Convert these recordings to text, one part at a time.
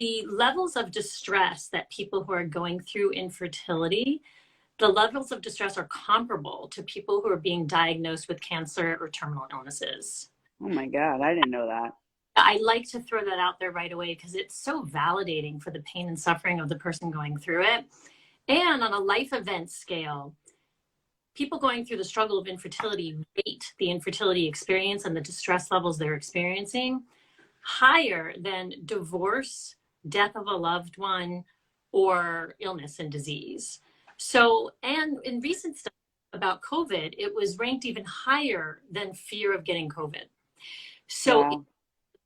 The levels of distress that people who are going through infertility, the levels of distress are comparable to people who are being diagnosed with cancer or terminal illnesses. Oh my God, I didn't know that. I like to throw that out there right away because it's so validating for the pain and suffering of the person going through it. And on a life event scale, people going through the struggle of infertility rate the infertility experience and the distress levels they're experiencing higher than divorce, death of a loved one, or illness and disease. So, and in recent studies about COVID, it was ranked even higher than fear of getting COVID. So it's Wow.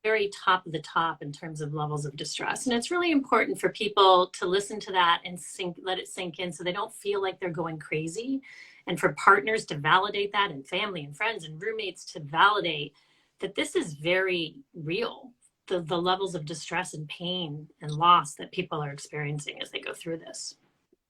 very top of the top in terms of levels of distress. And it's really important for people to listen to that and let it sink in so they don't feel like they're going crazy. And for partners to validate that, and family and friends and roommates to validate that this is very real, the levels of distress and pain and loss that people are experiencing as they go through this.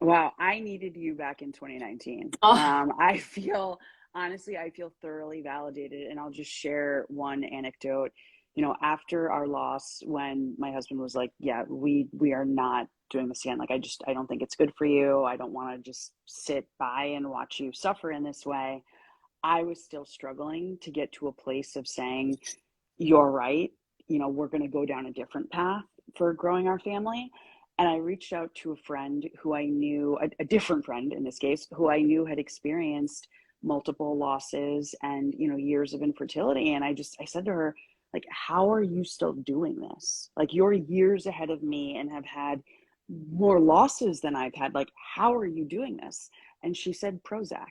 Wow, I needed you back in 2019. Oh, I feel, honestly, I feel thoroughly validated. And I'll just share one anecdote. You know, after our loss, when my husband was like, yeah, we are not doing this again. Like, I don't think it's good for you. I don't want to just sit by and watch you suffer in this way. I was still struggling to get to a place of saying, you're right. You know, we're going to go down a different path for growing our family. And I reached out to a friend who I knew, a different friend in this case, who I knew had experienced multiple losses and, you know, years of infertility. And I said to her, like, how are you still doing this? Like, you're years ahead of me and have had more losses than I've had. Like, how are you doing this? And she said Prozac.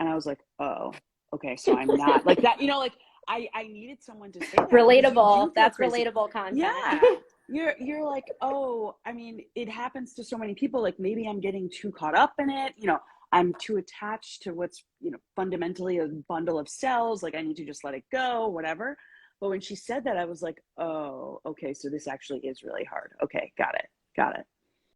And I was like, oh, okay. So I'm not like that, you know, like I needed someone to say that because you do Relatable. feel That's crazy. relatable content. Yeah. You're like, oh, I mean, it happens to so many people. Like, maybe I'm getting too caught up in it. You know, I'm too attached to what's, you know, fundamentally a bundle of cells. Like, I need to just let it go, whatever. But when she said that, I was like, oh, okay. So this actually is really hard. Okay. Got it. Got it.